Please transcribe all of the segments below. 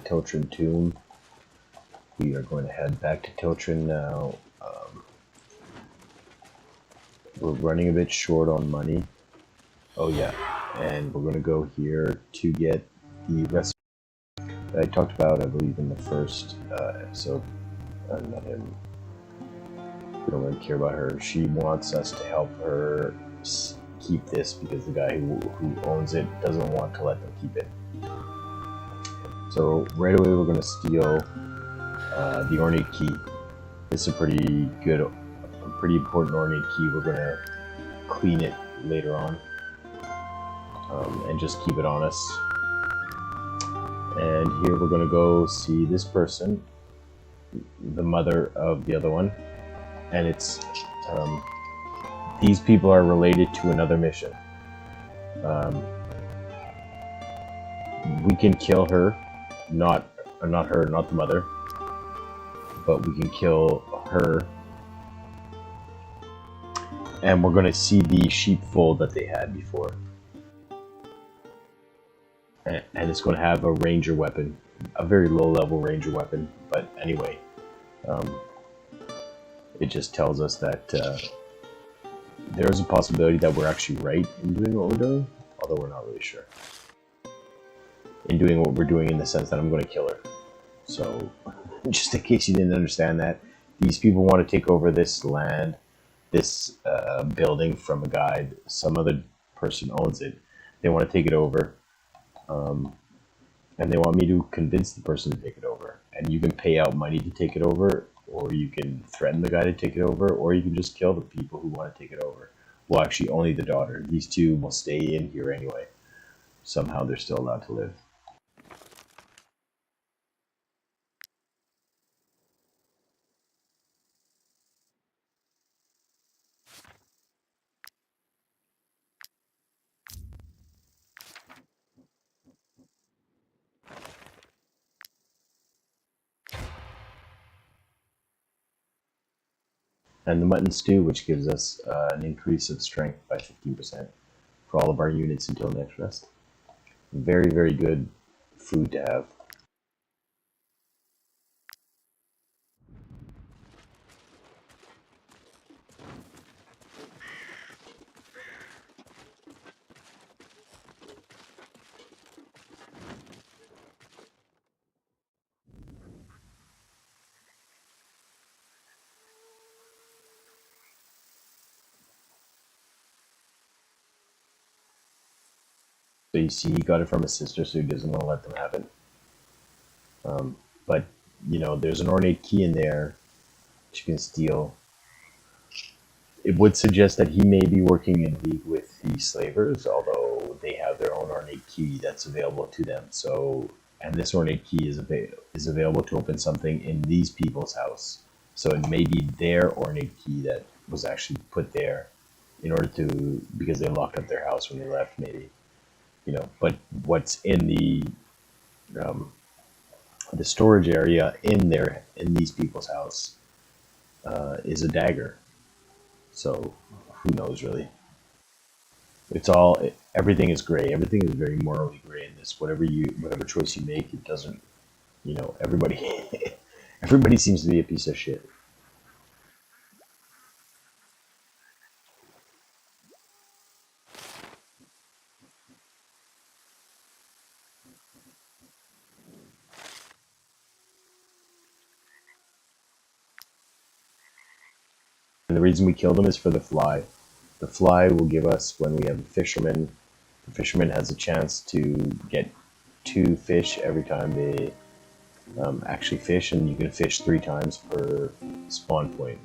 Tiltrin tomb. We are going to head back to Tiltrin now. We're running a bit short on money. Oh yeah, and we're going to go here to get the recipe that I talked about, I believe, in the first episode. Not him. We don't really care about her. She wants us to help her keep this because the guy who owns it doesn't want to let them keep it. So right away we're going to steal the ornate key. It's a pretty important ornate key. We're going to clean it later on and just keep it on us. And here we're going to go see this person, the mother of the other one, and it's these people are related to another mission. We can kill her, not the mother, but we can kill her, and we're going to see the sheepfold that they had before, and it's going to have a ranger weapon, a very low level ranger weapon, but anyway, it just tells us that there's a possibility that we're actually right in doing what we're doing, although we're not really sure. In doing what we're doing in the sense that I'm going to kill her. So, just in case you didn't understand that, these people want to take over this land, this building from a guy, some other person owns it. They want to take it over, and they want me to convince the person to take it over. And you can pay out money to take it over, or you can threaten the guy to take it over, or you can just kill the people who want to take it over. Well, actually, only the daughter. These two will stay in here anyway. Somehow they're still allowed to live. And the mutton stew, which gives us an increase of strength by 15% for all of our units until next rest. Very, very good food to have. So you see, he got it from his sister, so he doesn't want to let them have it. But, you know, there's an ornate key in there that you can steal. It would suggest that he may be working in league with the slavers, although they have their own ornate key that's available to them. So, and this ornate key is available to open something in these people's house. So it may be their ornate key that was actually put there in order to, because they locked up their house when they left, maybe. You know, but what's in the storage area in these people's house is a dagger. So who knows, really? Everything is gray. Everything is very morally gray in this. Whatever choice you make, it doesn't. You know, everybody seems to be a piece of shit. And the reason we kill them is for the fly. The fly will give us, when we have a fisherman, the fisherman has a chance to get 2 fish every time they actually fish, and you can fish 3 times per spawn point.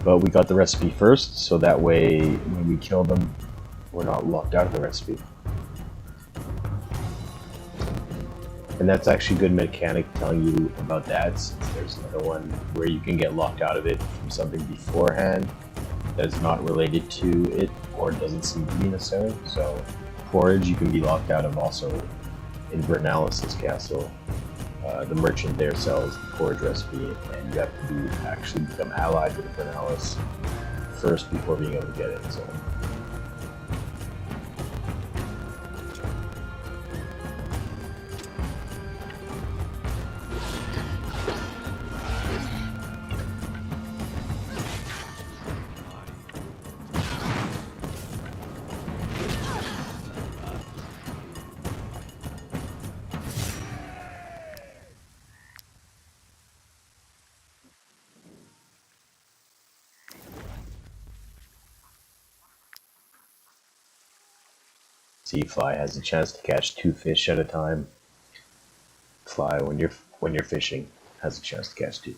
But we got the recipe first, so that way when we kill them, we're not locked out of the recipe. And that's actually a good mechanic telling you about that, since there's another one where you can get locked out of it from something beforehand that's not related to it, or doesn't seem to be necessary. So forage, you can be locked out of also in Vertruse castle. The merchant there sells the forage recipe, and you have to actually become allied with Vertruse first before being able to get it. So. See, Fly has a chance to catch 2 fish at a time. Fly, when you're fishing, has a chance to catch 2.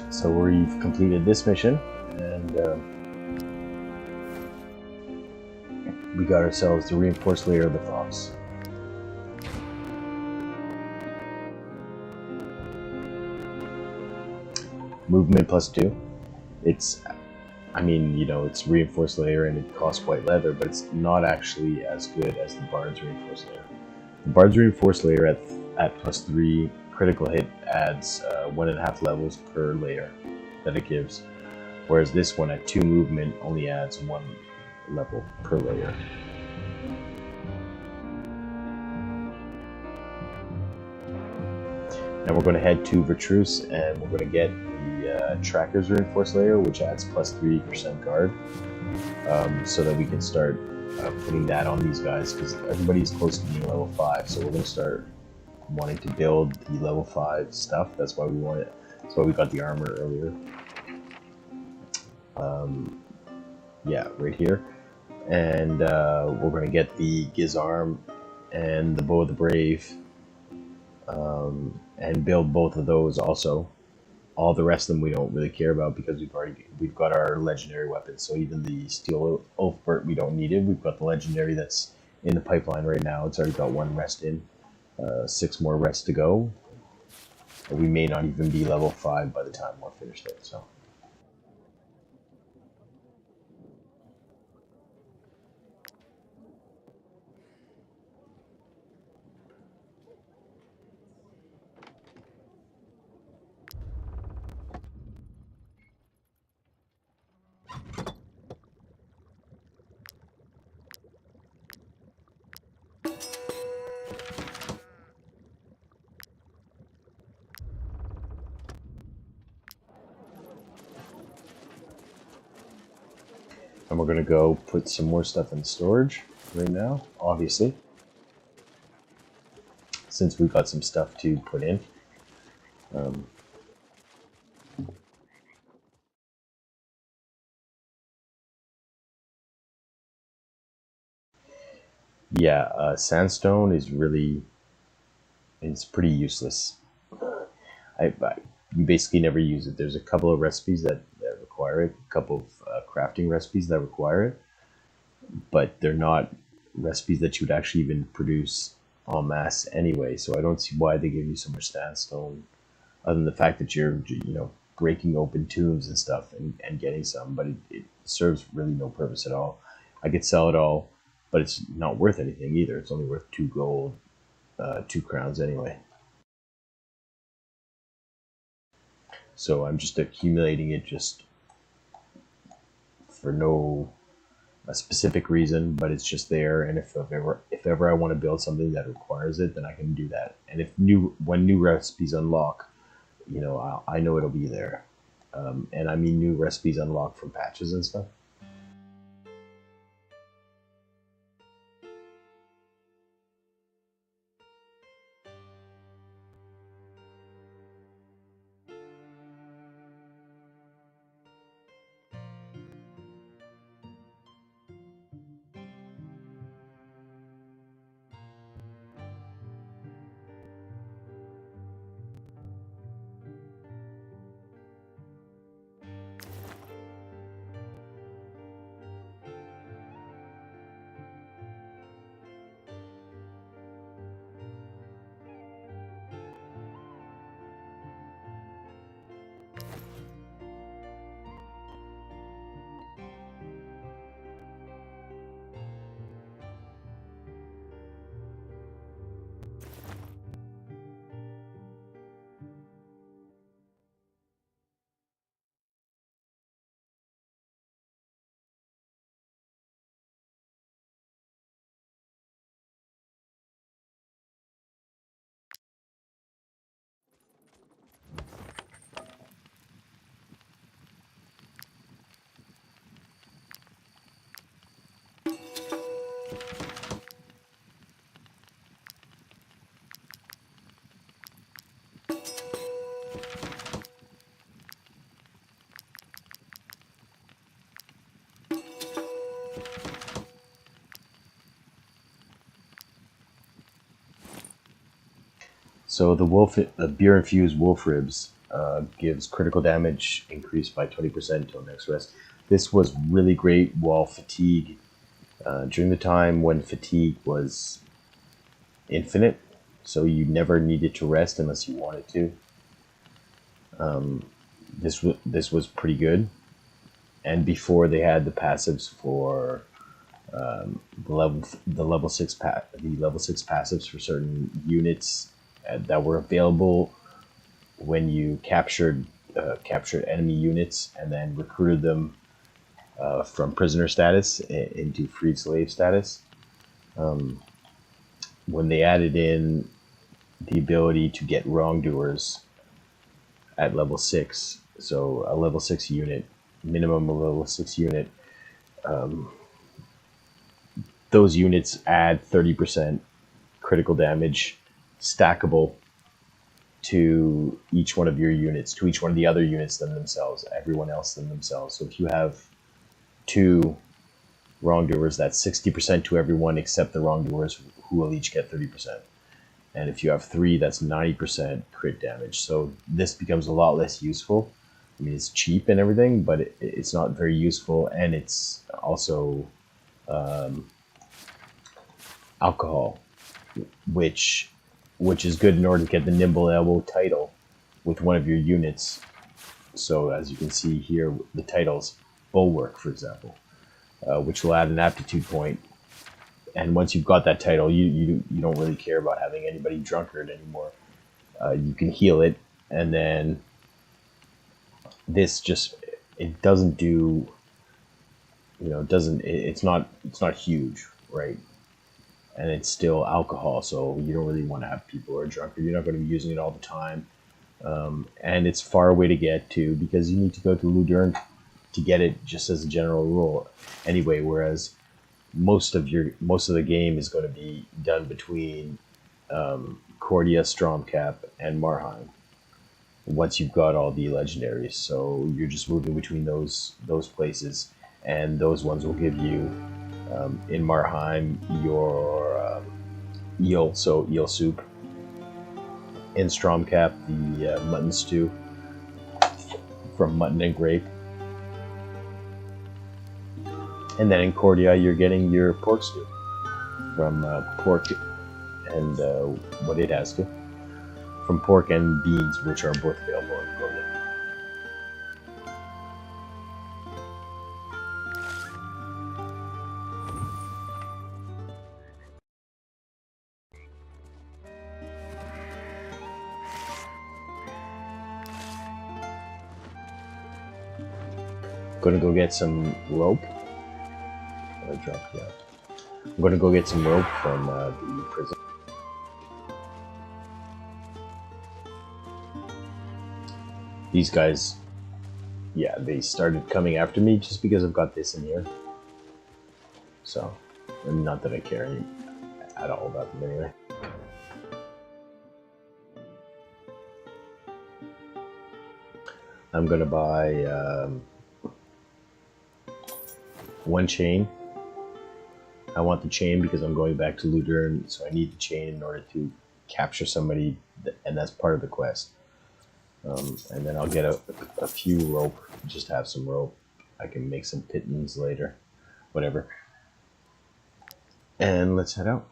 So we've completed this mission, and we got ourselves the reinforced layer of the fox. Movement +2. It's, I mean, you know, it's reinforced layer and it costs white leather, but it's not actually as good as the Bard's reinforced layer. The Bard's reinforced layer at +3 critical hit adds 1.5 levels per layer that it gives, whereas this one at 2 movement only adds 1 level per layer. Now we're going to head to Vertruse, and we're going to get the Tracker's reinforced layer, which adds +3% guard, so that we can start putting that on these guys, because everybody's close to being level 5, so we're going to start wanting to build the level 5 stuff. That's why we want it. That's why we got the armor earlier. Yeah, right here. And we're going to get the Gizarm and the Bow of the Brave, and build both of those also. All the rest of them we don't really care about because we've got our legendary weapons. So even the Steel Oathbert, we don't need it. We've got the legendary that's in the pipeline right now. It's already got 1 rest in. 6 more rests to go. We may not even be level 5 by the time we're finished it. So. And we're going to go put some more stuff in storage right now, obviously, since we've got some stuff to put in. Yeah, sandstone is really, it's pretty useless. I you basically never use it. There's a couple of recipes that require it, a couple of crafting recipes that require it, but they're not recipes that you would actually even produce en masse anyway. So I don't see why they give you so much sandstone, other than the fact that you're, breaking open tombs and stuff and getting some, but it serves really no purpose at all. I could sell it all, but it's not worth anything either. It's only worth 2 gold, 2 crowns anyway. So I'm just accumulating it just for no a specific reason, but it's just there. And if ever I want to build something that requires it, then I can do that. And when new recipes unlock, I know it'll be there. And I mean new recipes unlock from patches and stuff. So the beer infused wolf ribs gives critical damage increased by 20% until next rest. This was really great while fatigue, during the time when fatigue was infinite, so you never needed to rest unless you wanted to. This was pretty good, and before they had the passives for the level six passives for certain units that were available when you captured enemy units and then recruited them from prisoner status into freed slave status. When they added in the ability to get wrongdoers at level 6, so a level 6 unit, minimum level 6 unit, those units add 30% critical damage stackable to each one of your units, to each one of the other units than themselves, everyone else than themselves. So if you have 2 wrongdoers, that's 60% to everyone except the wrongdoers, who will each get 30%. And if you have 3, that's 90% crit damage. So this becomes a lot less useful. I mean, it's cheap and everything, but it's not very useful, and it's also alcohol, which is good in order to get the Nimble Elbow title with one of your units. So as you can see here, the titles, Bulwark, for example, which will add an aptitude point. And once you've got that title, you don't really care about having anybody drunkard anymore. You can heal it, and then this just, it doesn't do, it's not huge, right? And it's still alcohol, so you don't really want to have people who are drunk, or you're not going to be using it all the time. And it's far away to get to because you need to go to Ludern to get it, just as a general rule anyway, whereas most of the game is going to be done between Cordia, Stromcap, and Marheim once you've got all the legendaries. So you're just moving between those places, and those ones will give you In Marheim, your eel, so eel soup. In Stromcap, the mutton stew from mutton and grape. And then in Cordia, you're getting your pork stew from pork and what it has to. From pork and beans, which are both available in Cordia. Gonna go get some rope. I dropped that. I'm gonna go get some rope from the prison. These guys, yeah, they started coming after me just because I've got this in here. So, not that I care at all about them anyway. I'm gonna buy one chain. I want the chain because I'm going back to Ludern, so I need the chain in order to capture somebody, and that's part of the quest. And then I'll get a few rope, just have some rope. I can make some pittons later, whatever. And let's head out.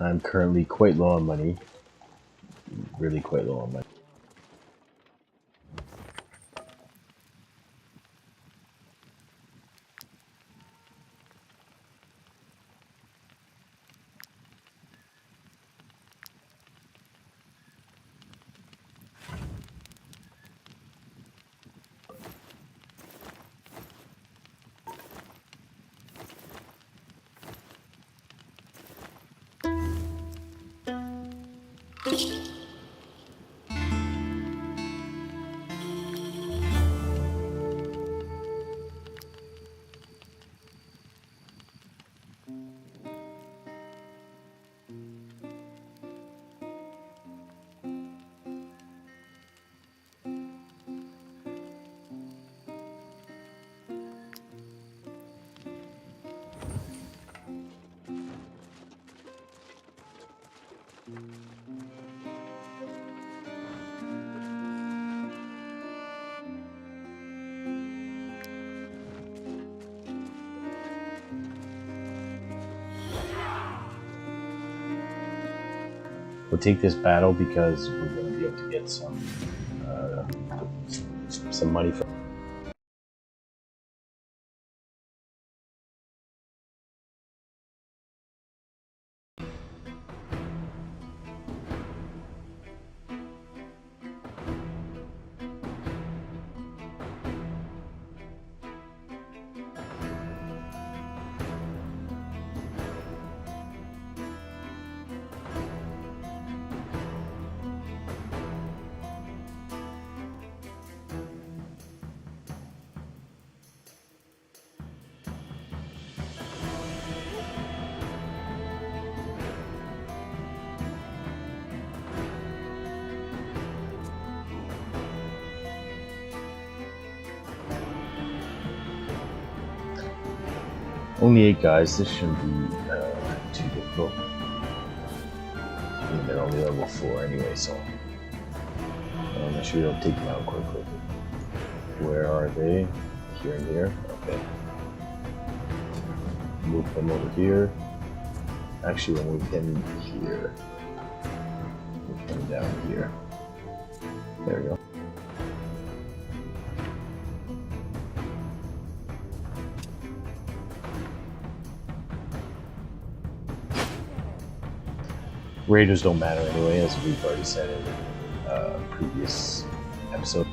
I'm currently quite low on money. Really quite low on money. We'll take this battle because we're going to be able to get some money from. Only 8 guys, this shouldn't be too difficult. they're only level 4 anyway, so I should be able to take them out quickly. Where are they? Here and here? Okay. Move them over here. Actually, we'll move him here. Move him down here. There we go. Raiders don't matter anyway, as we've already said in a previous episode.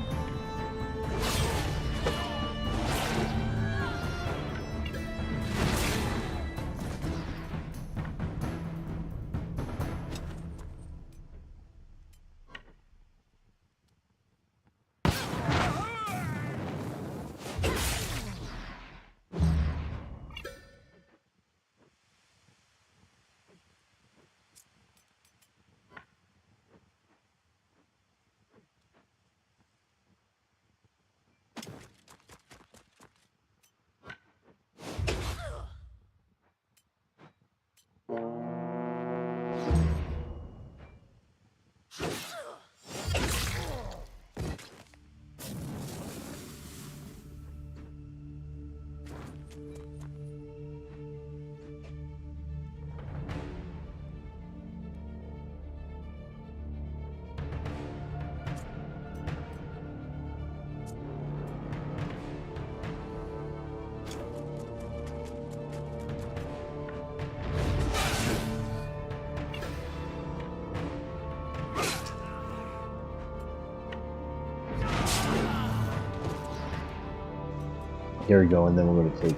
Here we go, and then we're going to take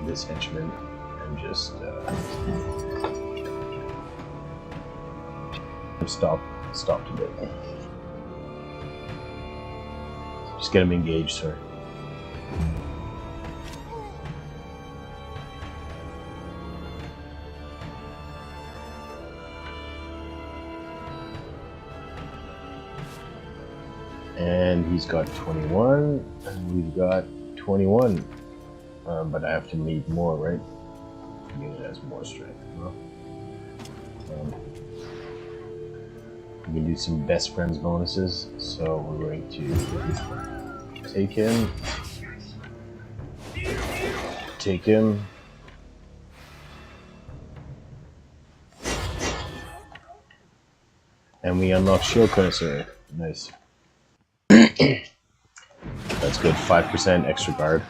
this henchman and just stop a bit. Just get him engaged, sir. And he's got 21, and we've got 21, but I have to need more, right? Unit has more strength. Well, we can do some best friends bonuses, so we're going to take him, and we unlock shield connoisseur. Nice. That's good, 5% extra guard.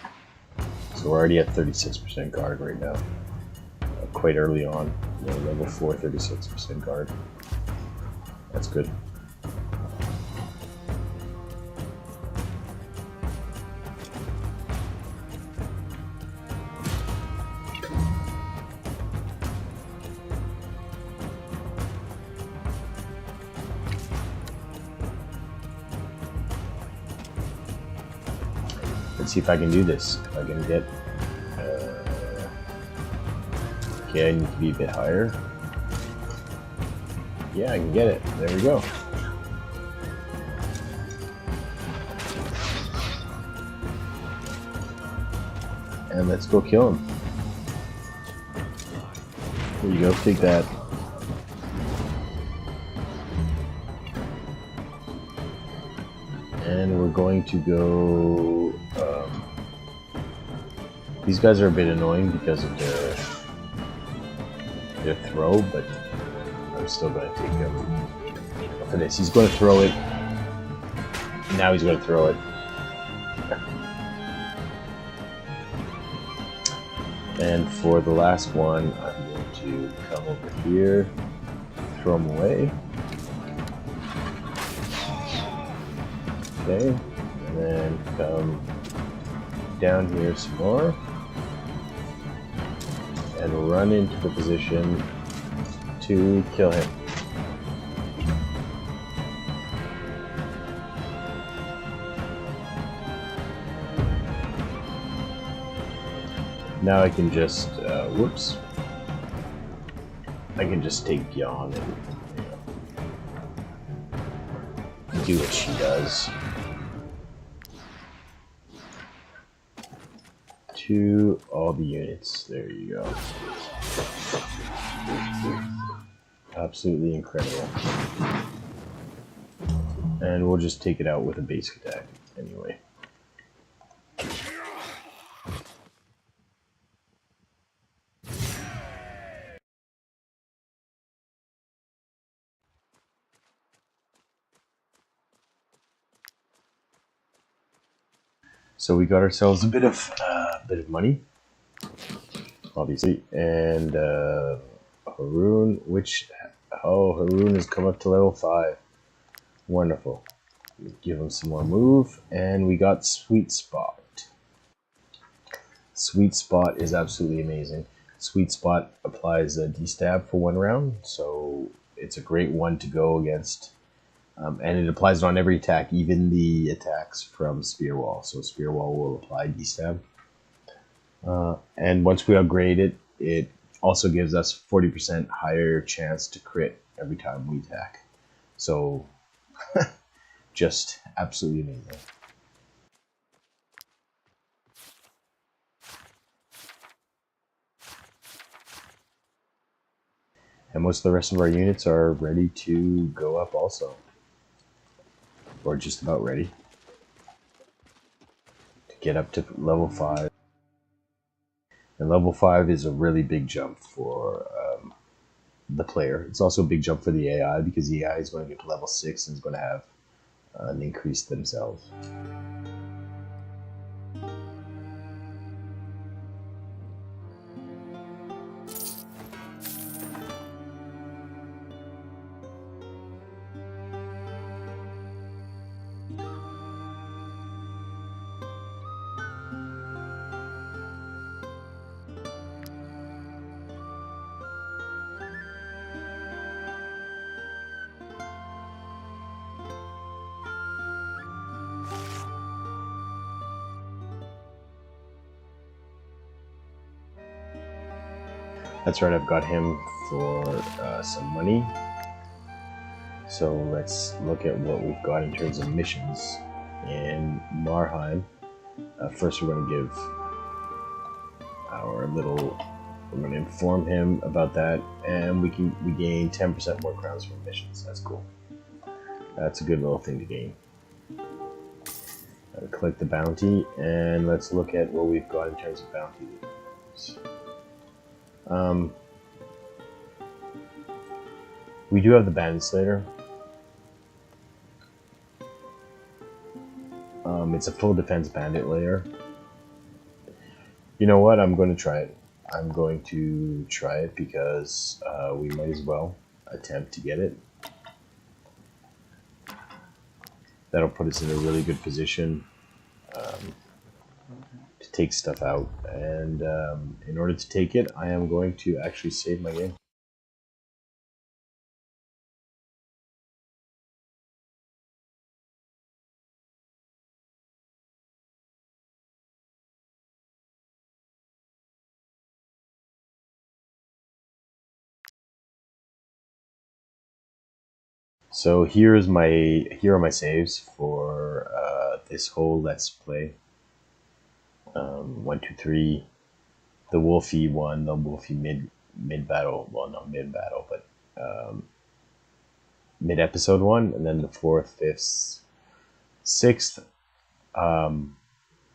So we're already at 36% guard right now. Quite early on. Level 4, 36% guard. That's good. Let's see if I can do this. If I can get... okay, I need to be a bit higher. Yeah, I can get it. There we go. And let's go kill him. There you go, take that. And we're going to go... these guys are a bit annoying because of their throw, but I'm still going to take him for this. He's going to throw it. Now he's going to throw it. And for the last one, I'm going to come over here, throw him away. Okay, and then come down here some more. And run into the position to kill him. Now I can just, whoops. I can just take Yawn and, do what she does. To all the units. There you go. absolutely incredible. And we'll just take it out with a basic attack anyway. So we got ourselves a bit of money, obviously, and Haroon, Haroon has come up to level 5. Wonderful. Give him some more move, and we got Sweet Spot. Sweet Spot is absolutely amazing. Sweet Spot applies a D-stab for 1 round, so it's a great one to go against. And it applies it on every attack, even the attacks from Spear Wall. So Spear Wall will apply D-stab. And once we upgrade it, it also gives us 40% higher chance to crit every time we attack. So, just absolutely amazing. And most of the rest of our units are ready to go up also. Or just about ready to get up to level 5. And level 5 is a really big jump for the player. It's also a big jump for the AI, because the AI is going to get to level 6 and is going to have an increase themselves. That's right, I've got him for some money. So let's look at what we've got in terms of missions in Marheim. First we're going to give our little, we're going to inform him about that, and we gain 10% more crowns from missions. That's cool. That's a good little thing to gain. Click the bounty, and let's look at what we've got in terms of bounty. We do have the Bandit Slayer. It's a full defense bandit layer. You know what? I'm going to try it. I'm going to try it because we might as well attempt to get it. That'll put us in a really good position to take stuff out. And in order to take it, I am going to actually save my game. So here are my saves for this whole Let's Play. 1, 2, 3. The Wolfie one, the Wolfie mid battle. Well, not mid battle, but mid episode one, and then the 4th, 5th, 6th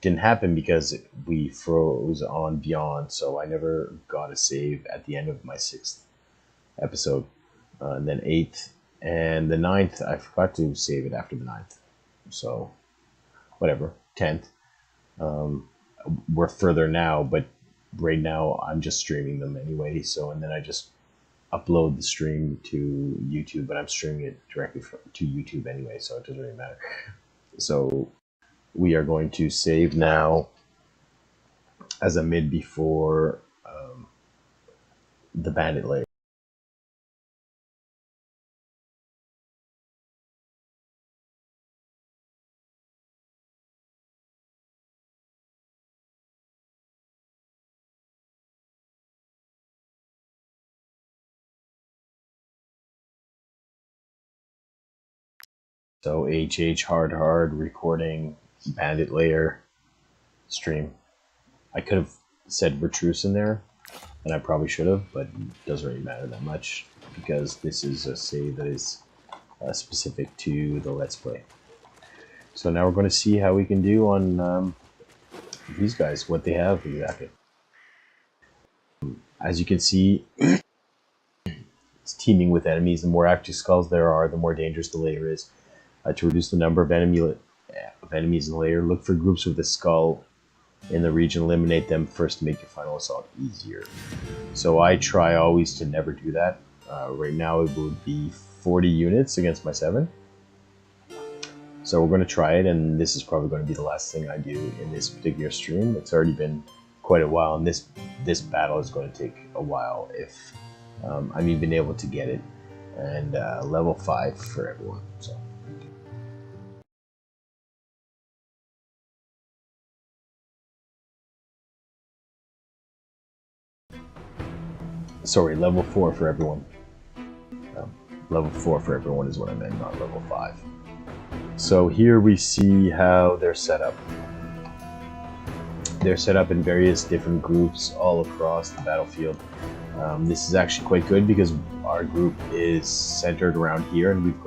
didn't happen because we froze on Beyond, so I never got a save at the end of my 6th episode. And then 8th. And the 9th, I forgot to save it after the 9th. So, whatever. 10th. We're further now, but right now I'm just streaming them anyway. So, and then I just upload the stream to YouTube, but I'm streaming it directly to YouTube anyway, so it doesn't really matter. So, we are going to save now as a mid before the Bandit Lair. So HH hard recording Bandit Lair stream. I could have said Vertruse in there, and I probably should have, but it doesn't really matter that much because this is a save that is specific to the Let's Play. So now we're going to see how we can do on these guys, what they have exactly. As you can see, it's teeming with enemies. The more active skulls there are, the more dangerous the lair is. To reduce the number of enemies in the lair, look for groups with a skull in the region, eliminate them first to make your final assault easier. So I try always to never do that. Right now it would be 40 units against my 7. So we're going to try it, and this is probably going to be the last thing I do in this particular stream. It's already been quite a while, and this battle is going to take a while if I'm even able to get it. And level 5 for everyone. So. Sorry, level 4 for everyone. Level 4 for everyone is what I meant, not level 5. So here we see how they're set up. They're set up in various different groups all across the battlefield. This is actually quite good because our group is centered around here, and we've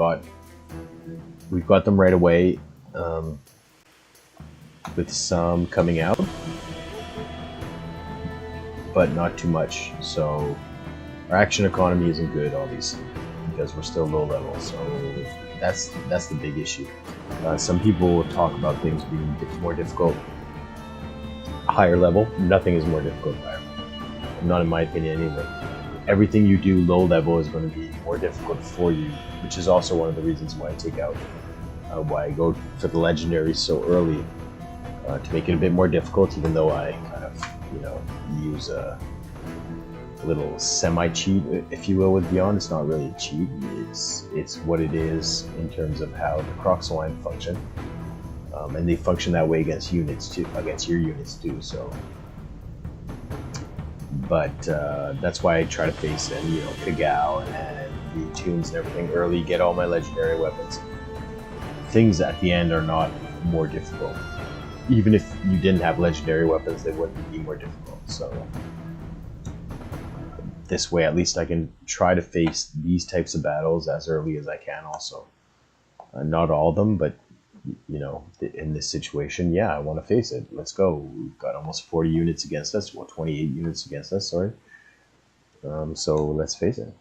got them right away, with some coming out, but not too much. So our action economy isn't good, obviously, because we're still low level. So that's the big issue. Some people will talk about things being more difficult higher level. Nothing is more difficult higher level. Not in my opinion anyway. Everything you do low level is going to be more difficult for you, which is also one of the reasons why I take out, why I go for the legendary so early, to make it a bit more difficult, even though I kind of, use a little semi-cheat, if you will, with Beyond. It's not really a cheat, it's what it is in terms of how the Crocs line function. And they function that way against units too, against your units too. So, but that's why I try to face them, Kagao and the tunes and everything early. Get all my legendary weapons. Things at the end are not more difficult. Even if you didn't have legendary weapons, they wouldn't be more difficult. So this way, at least I can try to face these types of battles as early as I can. Also, not all of them, but in this situation, yeah, I want to face it. Let's go. We've got almost 40 units against us. Well, 28 units against us, sorry. So let's face it.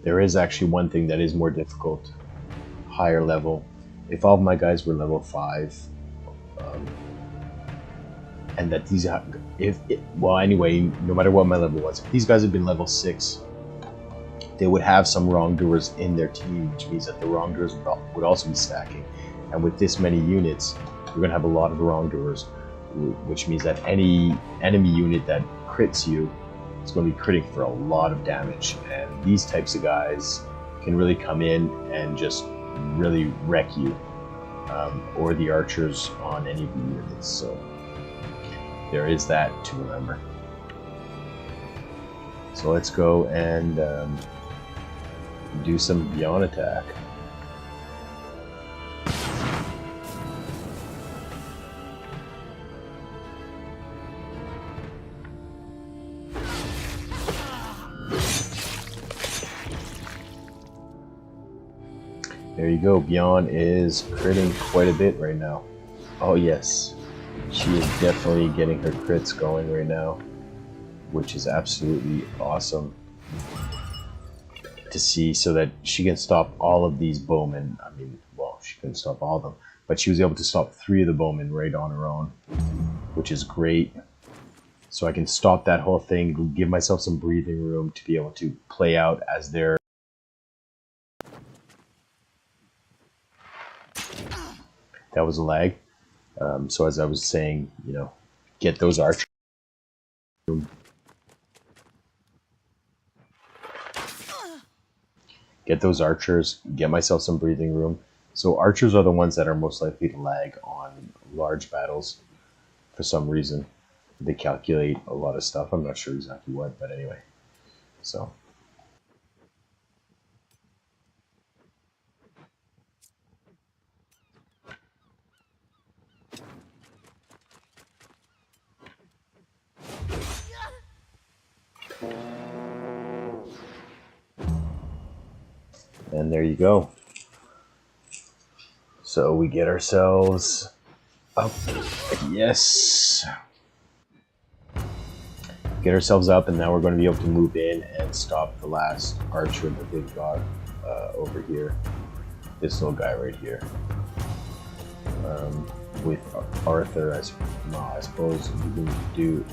There is actually one thing that is more difficult, higher level. If all of my guys were level 5, and that these, anyway, no matter what my level was, if these guys had been level 6, they would have some wrongdoers in their team, which means that the wrongdoers would also be stacking. And with this many units, you're going to have a lot of wrongdoers, which means that any enemy unit that crits you, it's going to be critting for a lot of damage, and these types of guys can really come in and just really wreck you, or the archers on any of the units. So there is that to remember. So let's go and do some Beyond attack. There you go, Beyond is critting quite a bit right now. Oh yes, she is definitely getting her crits going right now, which is absolutely awesome to see, so that she can stop all of these bowmen. I mean, well, she couldn't stop all of them, but she was able to stop 3 of the bowmen right on her own, which is great. So I can stop that whole thing, give myself some breathing room to be able to play out as they're... That was a lag. So as I was saying, you know, get those archers. Get those archers, get myself some breathing room. So archers are the ones that are most likely to lag on large battles for some reason. They calculate a lot of stuff. I'm not sure exactly what, but anyway. So. And there you go. So we get ourselves up. Yes. Get ourselves up, and now we're going to be able to move in and stop the last archer that they've got over here. This little guy right here. With Arthur, I suppose we can do.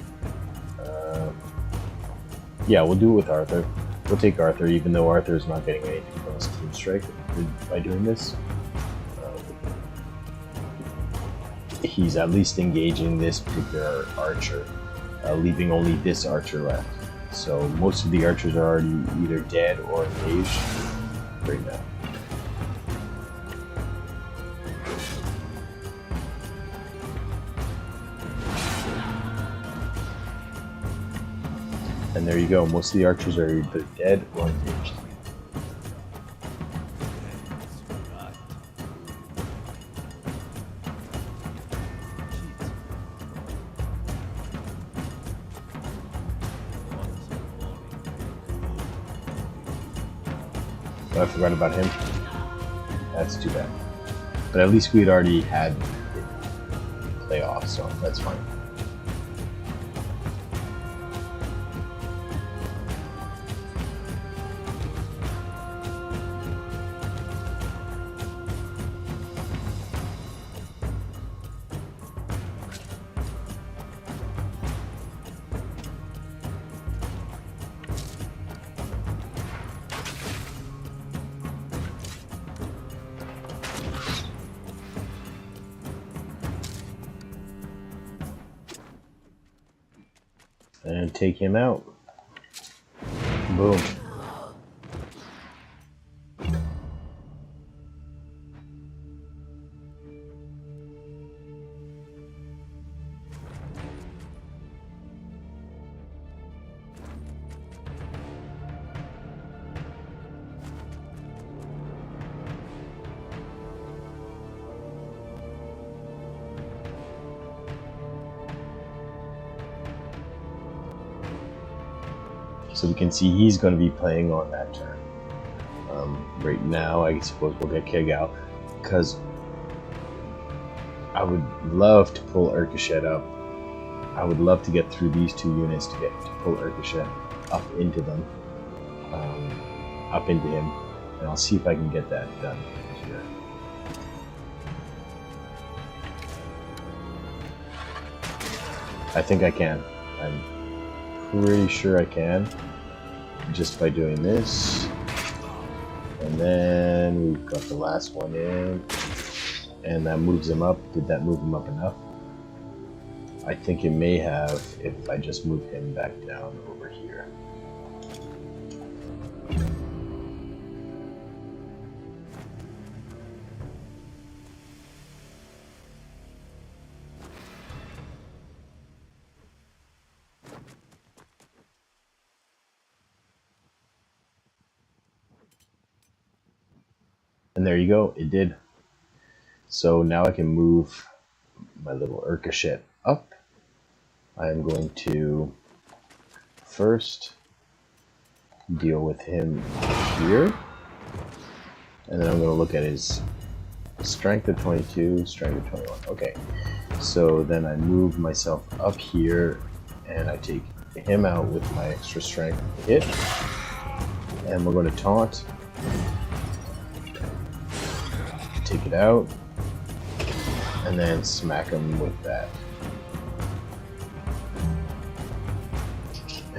Yeah, we'll do it with Arthur. We'll take Arthur, even though Arthur is not getting anything from his team strike by doing this. He's at least engaging this particular archer, leaving only this archer left. So most of the archers are already either dead or engaged right now. And there you go, most of the archers are either dead or engaged. Oh, I forgot about him. That's too bad. But at least we'd already had it play off, so that's fine. And take him out. Boom. So we can see he's going to be playing on that turn. Right now, I suppose we'll get Kegal, because I would love to pull Urkashet up. I would love to get through these two units to pull Urkashet up into them, up into him, and I'll see if I can get that done here. I think I can. I'm pretty sure I can, just by doing this. And then we've got the last one in, and that moves him up. Did that move him up enough? I think it may have if I just move him back down over here. And there you go, it did. So now I can move my little Urkashet up. I am going to first deal with him here. And then I'm going to look at his strength of 22, strength of 21. Okay, so then I move myself up here and I take him out with my extra strength hit. And we're going to taunt. Take it out, and then smack him with that.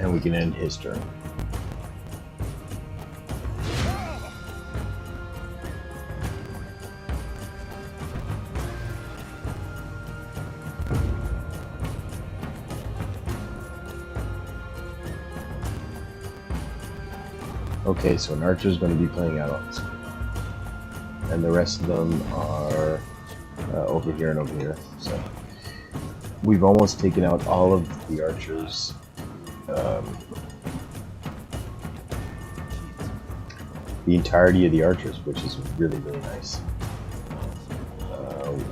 And we can end his turn. Okay, so an archer is going to be playing out on this one. And the rest of them are over here and over here. So we've almost taken out all of the archers. The entirety of the archers, which is really, really nice.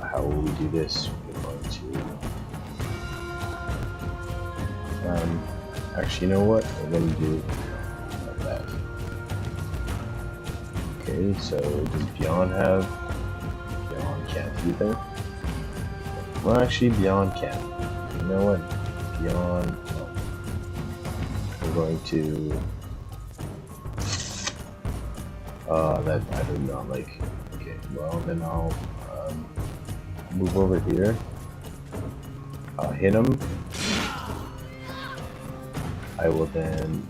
How will we do this? We're going to... actually, you know what? We're going to do that. Okay, so does Beyond have... Beyond can't either. Well, actually, Beyond can. You know what? Beyond... No. I'm going to... that I do not like. Okay, well then I'll move over here. I'll hit him. I will then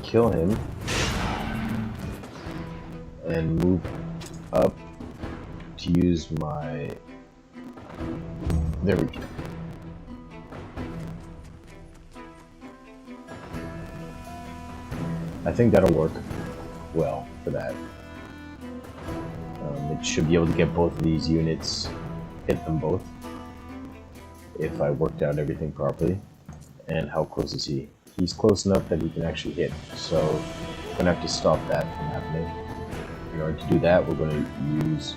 kill him and move up to use my... There we go. I think that'll work well for that. It should be able to get both of these units, hit them both, if I worked out everything properly. And how close is he? He's close enough that he can actually hit, so I'm going to have to stop that from happening. In order to do that, we're going to use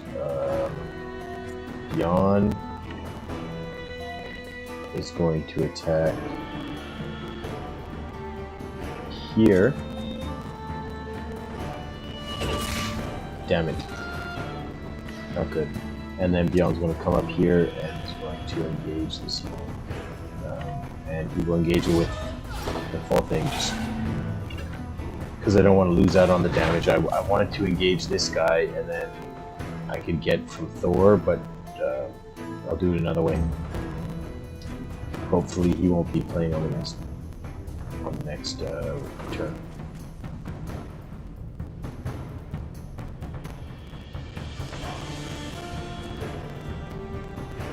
Beyond is going to attack here. Damn it. Not good. And then Beyond's going to come up here and is going to engage this unit. And he will engage it with the full thing, just because I don't want to lose out on the damage. I wanted to engage this guy and then I could get from Thor, but I'll do it another way. Hopefully he won't be playing on the next turn.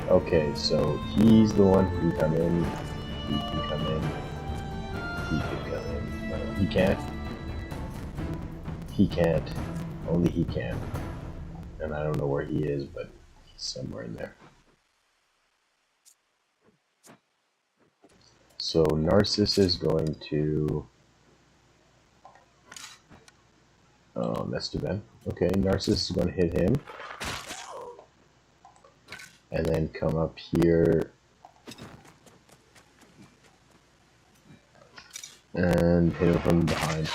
Okay, so he's the one who can come in, he can come in, he can come in. No, he can't. He can't. Only he can. And I don't know where he is, but he's somewhere in there. So Narcissus is going to... Oh, that's too bad. Okay, Narcissus is going to hit him. And then come up here and hit him from behind.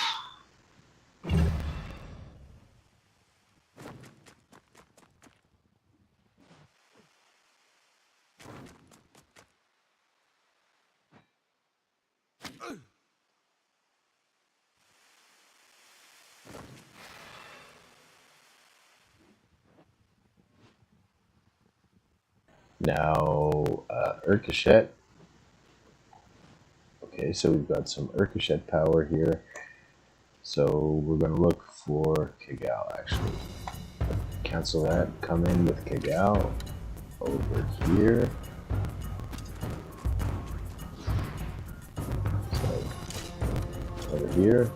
Now, Urkashet. Okay, so we've got some Urkashet power here. So we're going to look for Kigal, actually. Cancel that, come in with Kigal over here. So, over here.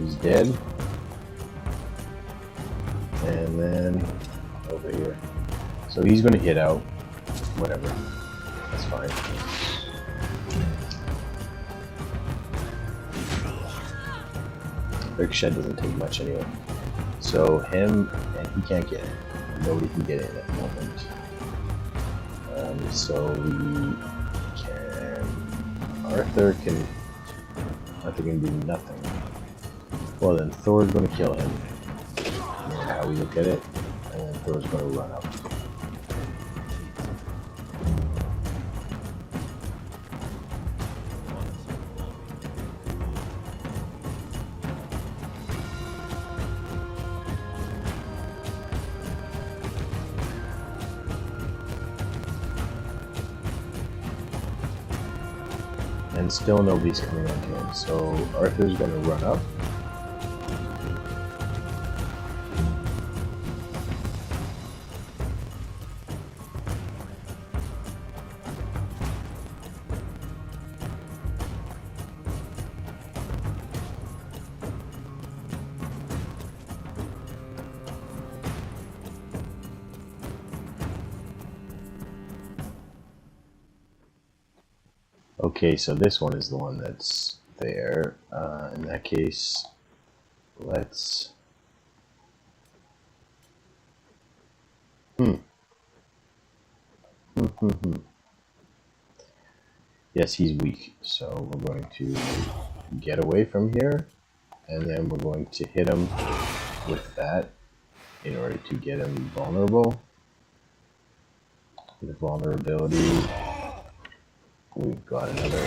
He's dead. And then over here. So he's going to hit out. Whatever. That's fine. Ricochet doesn't take much anyway. So him, and he can't get in. Nobody can get in at the moment. So we can... Arthur can do nothing. Well then, Thor's going to kill him. How we look at it, and then Thor's going to run up. And still nobody's coming onto him, so Arthur's gonna run up. Okay, so this one is the one that's there. In that case, let's... Yes, he's weak, so we're going to get away from here, and then we're going to hit him with that in order to get him vulnerable. With vulnerability, we've got another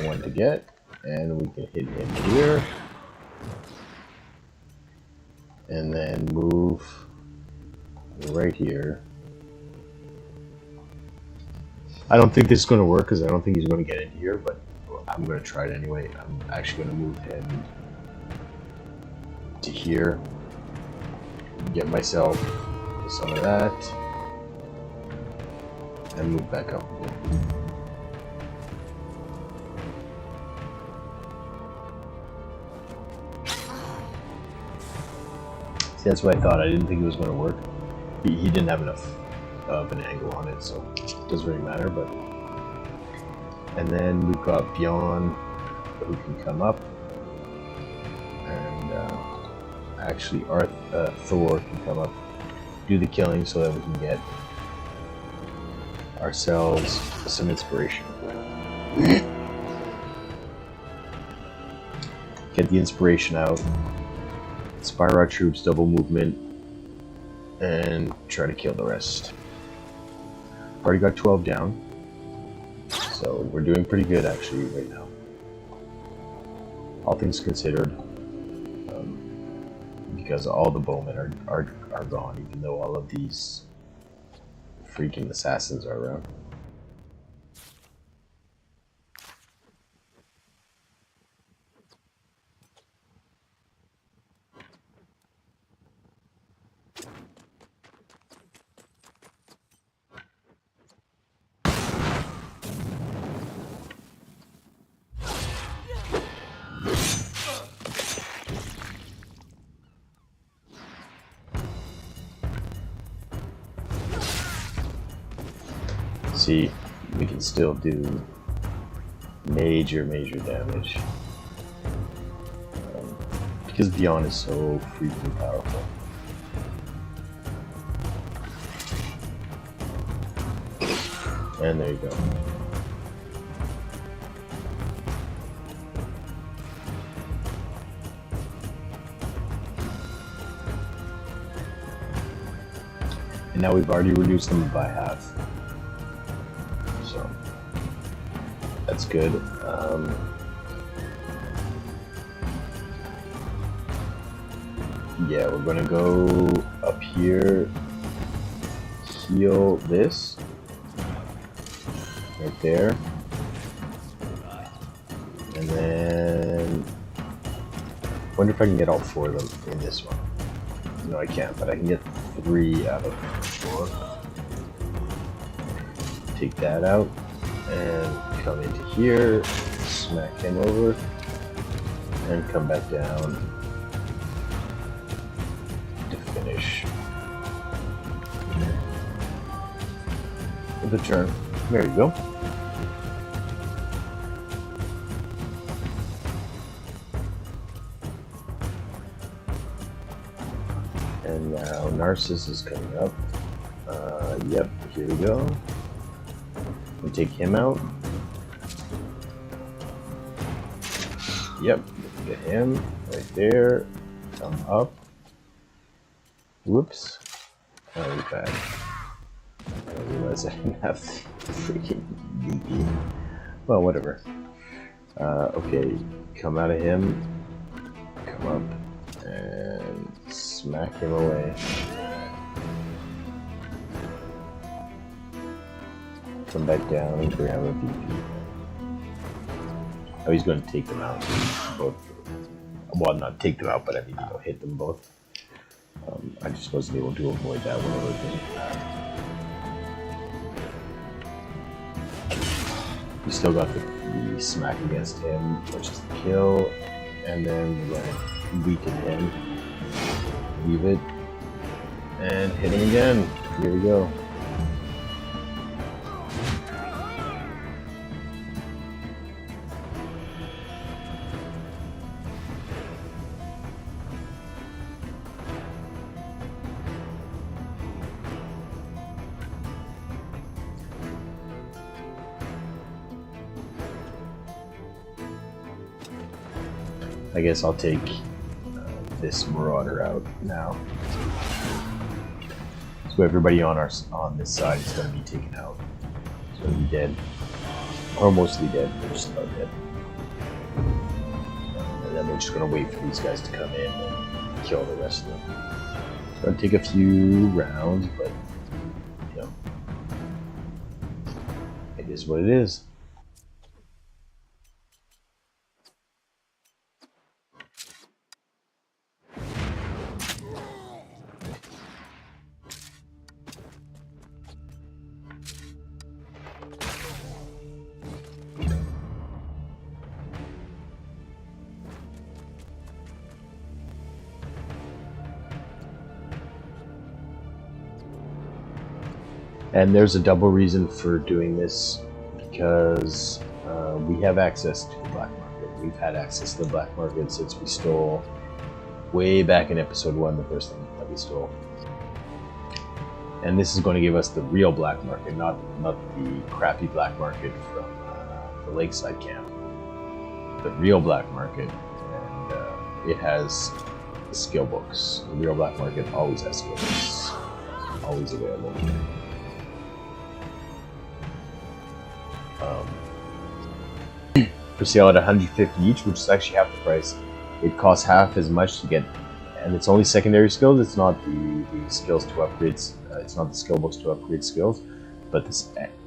one to get, and we can hit him here, and then move right here. I don't think this is going to work because I don't think he's going to get in here, but I'm going to try it anyway. I'm actually going to move him to here, get myself some of that, and move back up. See, that's what I thought. I didn't think it was going to work. He didn't have enough of an angle on it, so it doesn't really matter. But and then we've got Bjorn who can come up, and actually Thor can come up, do the killing so that we can get ourselves some inspiration. Get the inspiration out, inspire our troops, double movement, and try to kill the rest. Already got 12 down, so we're doing pretty good actually right now, all things considered, because all the bowmen are gone, even though all of these freaking assassins are around. See, we can still do major damage because Beyond is so freaking powerful. And there you go. And now we've already reduced them by half. So that's good. Yeah, we're gonna go up here, heal this right there, and then wonder if I can get all 4 of them in this one. No, I can't, but I can get 3 out of 4. Take that out and come into here, smack him over, and come back down to finish the turn. There you go. And now Narcissus is coming up. Yep, here we go. We take him out. Yep, get him right there. Come up. Whoops. That was bad. I didn't realize I didn't have the freaking DP. Well, whatever. Okay, come out of him. Come up and smack him away. Come back down and grab a VP. Oh, he's going to take them out. Both. Well, not take them out, but I mean, you know, hit them both. I just wasn't able to avoid that one other thing. We still got the smack against him, which is the kill, and then we're going to weaken him, leave it, and hit him again. Here we go. I guess I'll take this Marauder out now. So everybody on this side is going to be taken out. It's going to be dead, or mostly dead. They're just about dead. And then we're just going to wait for these guys to come in and kill the rest of them. It's going to take a few rounds, but you know, it is what it is. And there's a double reason for doing this, because we have access to the black market. We've had access to the black market since we stole, way back in episode 1, the first thing that we stole. And this is going to give us the real black market, not the crappy black market from the lakeside camp. The real black market, and it has skill books. The real black market always has skill books, always available. For sale at 150 each, which is actually half the price. It costs half as much to get, and it's only secondary skills. It's not the skills to upgrade. It's not the skill books to upgrade skills, but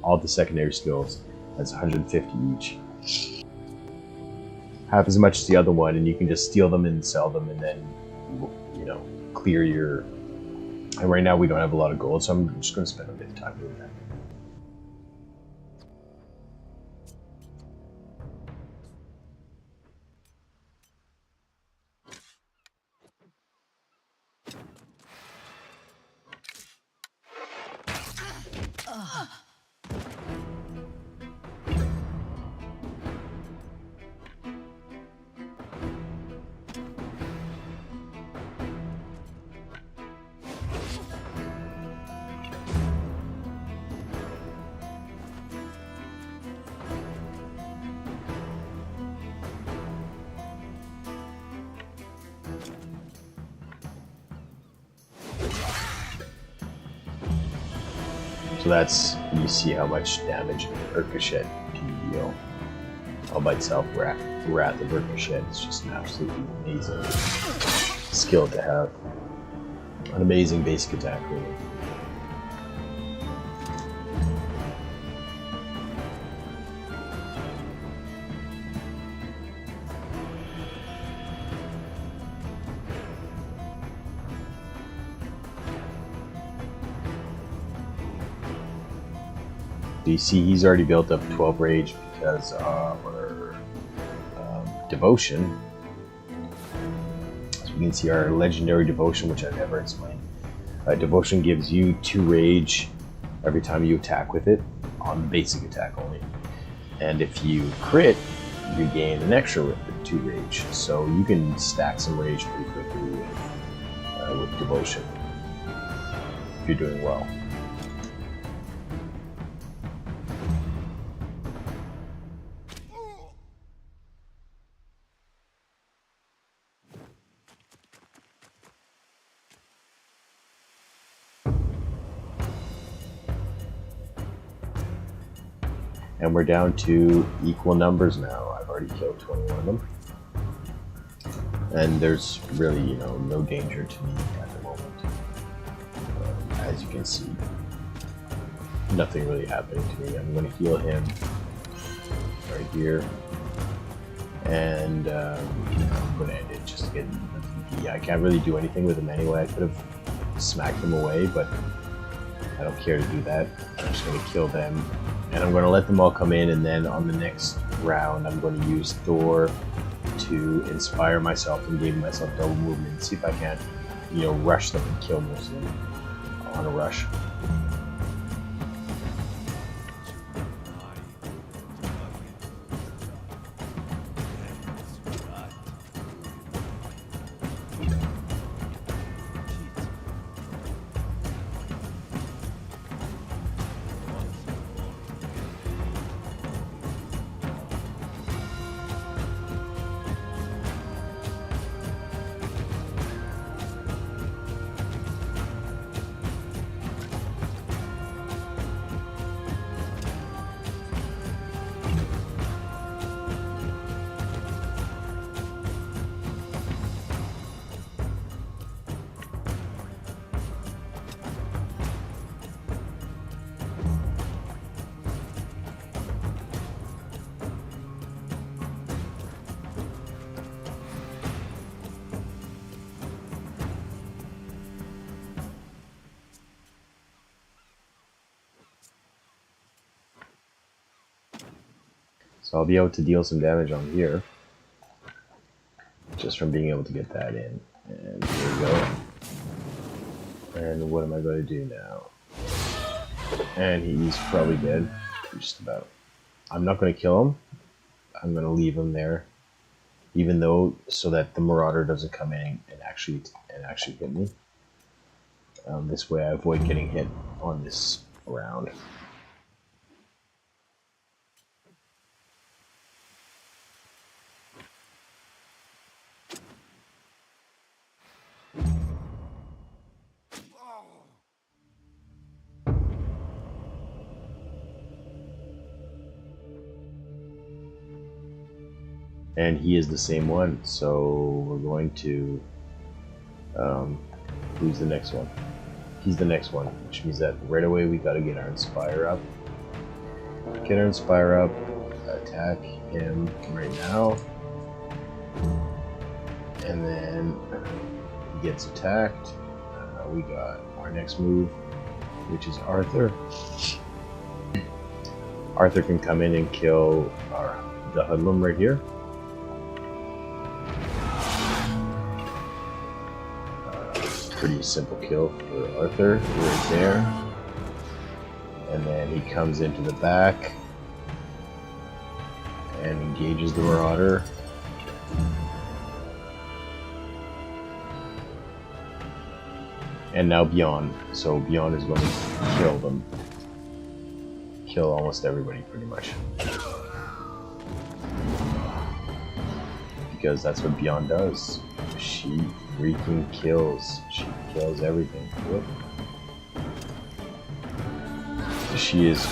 all the secondary skills. That's 150 each. Half as much as the other one, and you can just steal them and sell them, and then you know, clear your. And right now we don't have a lot of gold, so I'm just going to spend a bit of time doing that. So that's, you see how much damage Ricochet can deal all by itself. Wrath of Ricochet is just an absolutely amazing skill to have. An amazing basic attack, really. You see he's already built up 12 rage because our devotion. So we can see our legendary devotion, which I've never explained. Devotion gives you 2 rage every time you attack with it, on the basic attack only. And if you crit, you gain an extra 2 rage. So you can stack some rage pretty quickly with devotion if you're doing well. And we're down to equal numbers now. I've already killed 21 of them. And there's really, you know, no danger to me at the moment. As you can see, nothing really happening to me. I'm going to heal him right here. and I'm going to end it just to get the VP. I can't really do anything with him anyway. I could have smacked him away, but I don't care to do that. I'm just going to kill them, and I'm going to let them all come in, and then on the next round I'm going to use Thor to inspire myself and give myself double movement, see if I can't, you know, rush them and kill most of them on a rush. So I'll be able to deal some damage on here, just from being able to get that in. And here we go. And what am I going to do now? And he's probably dead, just about. I'm not going to kill him. I'm going to leave him there, even though, so that the Marauder doesn't come in and actually hit me. This way I avoid getting hit on this round. And he is the same one, so we're going to, who's the next one? He's the next one, which means that right away we gotta get our Inspire up. Get our Inspire up, attack him right now, and then he gets attacked. We got our next move, which is Arthur. Arthur can come in and kill the hoodlum right here. Pretty simple kill for Arthur, right there. And then he comes into the back and engages the Marauder. And now Beyond. So Beyond is going to kill them. Kill almost everybody, pretty much. Because that's what Beyond does. She freaking kills. She kills everything. Whoop. She is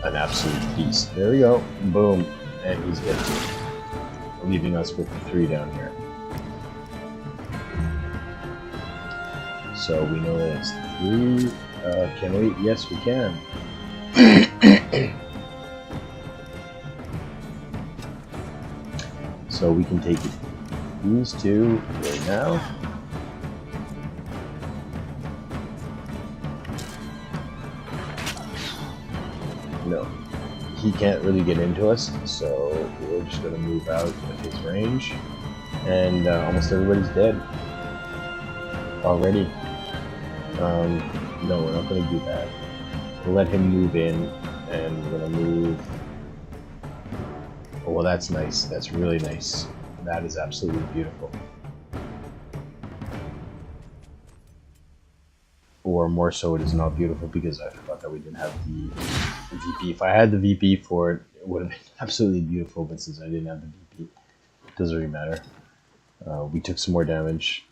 an absolute beast. There we go. Boom. And he's dead too. Leaving us with the 3 down here. So we know that it's 3. Can we? Yes, we can. So we can take these 2 right now. No, he can't really get into us, so we're just going to move out of his range. And almost everybody's dead already. No, we're not going to do that. We'll let him move in, and we're going to move. Oh, well, that's nice. That's really nice. That is absolutely beautiful. Or more so, it is not beautiful because I forgot that we didn't have the VP. If I had the VP for it, it would have been absolutely beautiful, but since I didn't have the VP, it doesn't really matter. We took some more damage.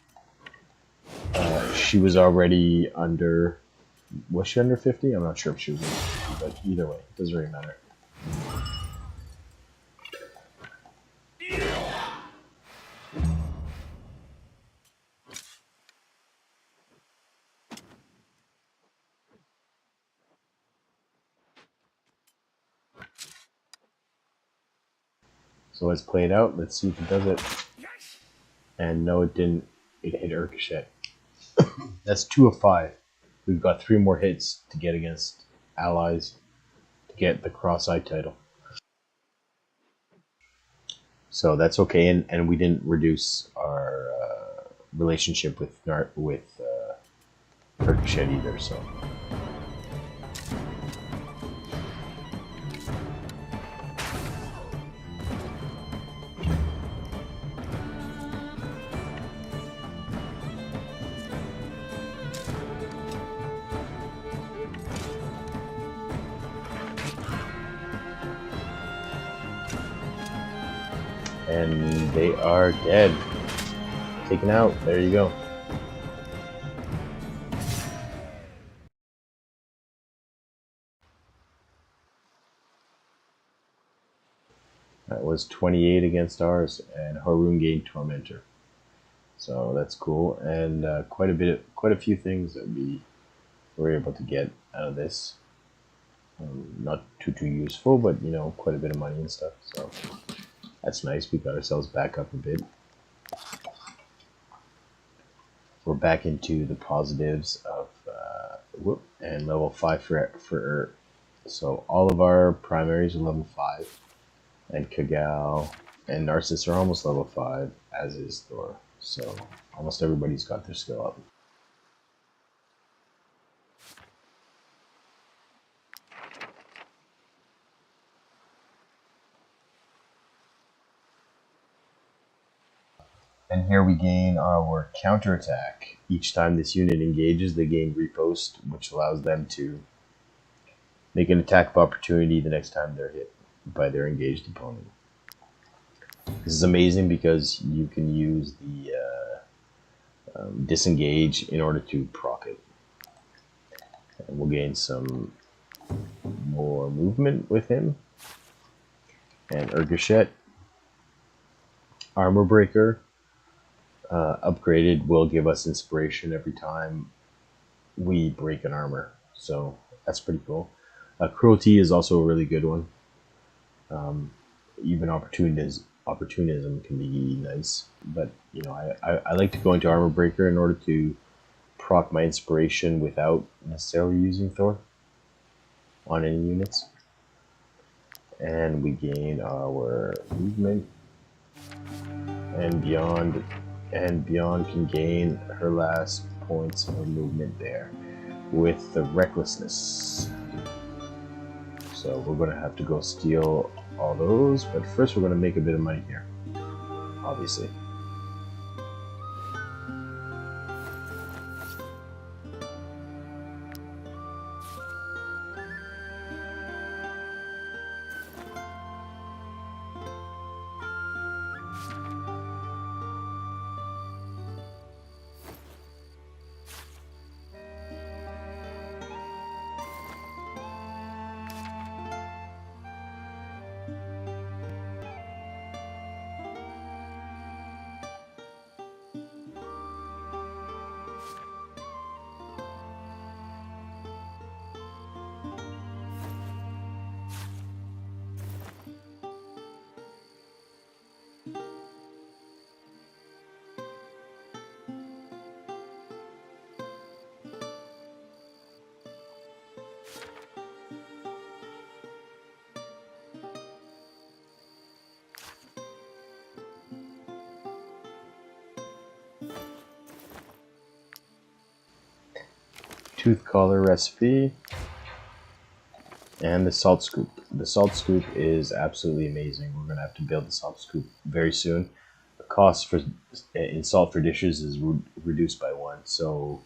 She was already under... Was she under 50? I'm not sure if she was under 50, but either way, it doesn't really matter. So let's play it out. Let's see if it does it. And no, it didn't. It hit Ricochet. That's 2 of 5. We've got 3 more hits to get against allies to get the Cross-Eye title. So that's okay, and we didn't reduce our relationship with Ricochet either. So. And they are dead. Taken out. There you go. That was 28 against ours, and Haroon gained Tormentor. So that's cool, and quite a few things that we were able to get out of this. Not too useful, but you know, quite a bit of money and stuff. So that's nice. We got ourselves back up a bit. We're back into the positives of and level 5 for so all of our primaries are level 5, and Kagao and Narcissus are almost level 5, as is Thor. So almost everybody's got their skill up. And here we gain our counterattack. Each time this unit engages, they gain riposte, which allows them to make an attack of opportunity the next time they're hit by their engaged opponent. This is amazing because you can use the disengage in order to proc it. And we'll gain some more movement with him. And Urgashet, Armor Breaker, upgraded, will give us inspiration every time we break an armor. So that's pretty cool. Cruelty is also a really good one. Even opportunism can be nice, but you know, I like to go into Armor Breaker in order to proc my inspiration without necessarily using Thor on any units. And we gain our movement, and Beyond can gain her last points of movement there with the recklessness. So we're going to have to go steal all those, but first we're going to make a bit of money here, obviously. Tooth Collar recipe, and the Salt Scoop. The Salt Scoop is absolutely amazing. We're going to have to build the Salt Scoop very soon. The cost in salt for dishes is reduced by 1, so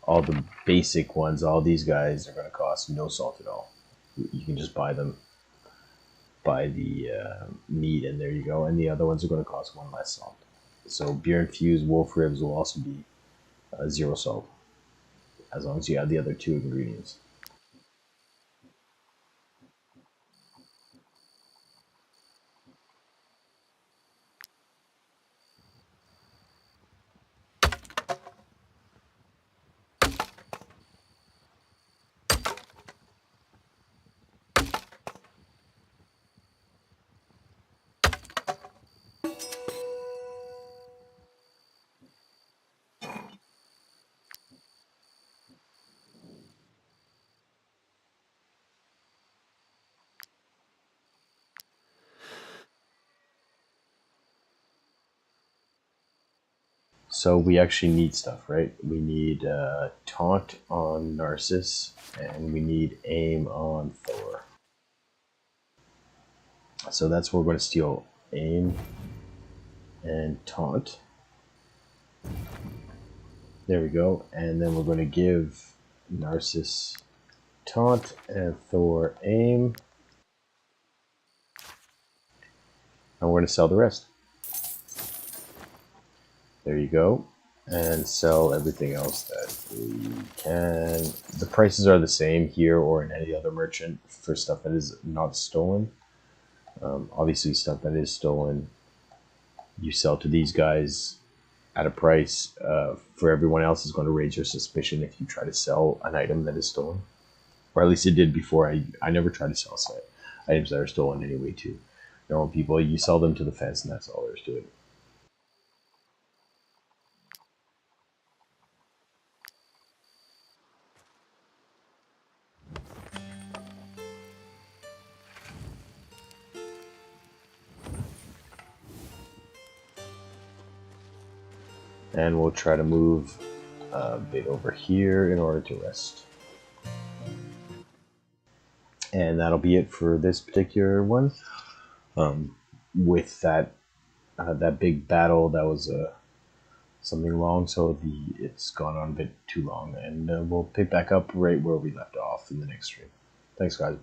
all the basic ones, all these guys are going to cost no salt at all. You can just buy them, buy the meat, and there you go. And the other ones are going to cost 1 less salt. So beer infused wolf ribs will also be 0 salt, as long as you have the other 2 ingredients. So we actually need stuff, right? We need taunt on Narcissus, and we need aim on Thor. So that's where we're going to steal aim and taunt. There we go. And then we're going to give Narcissus taunt and Thor aim. And we're going to sell the rest. There you go. And sell everything else that we can. The prices are the same here or in any other merchant for stuff that is not stolen. Obviously, stuff that is stolen, you sell to these guys at a price. For everyone else, is going to raise your suspicion if you try to sell an item that is stolen. Or at least it did before. I never try to sell items that are stolen anyway to normal people. You sell them to the fence, and that's all there's to it. And we'll try to move a bit over here in order to rest. And that'll be it for this particular one. With that big battle, that was something long, so it's gone on a bit too long, and we'll pick back up right where we left off in the next stream. Thanks, guys. Bye.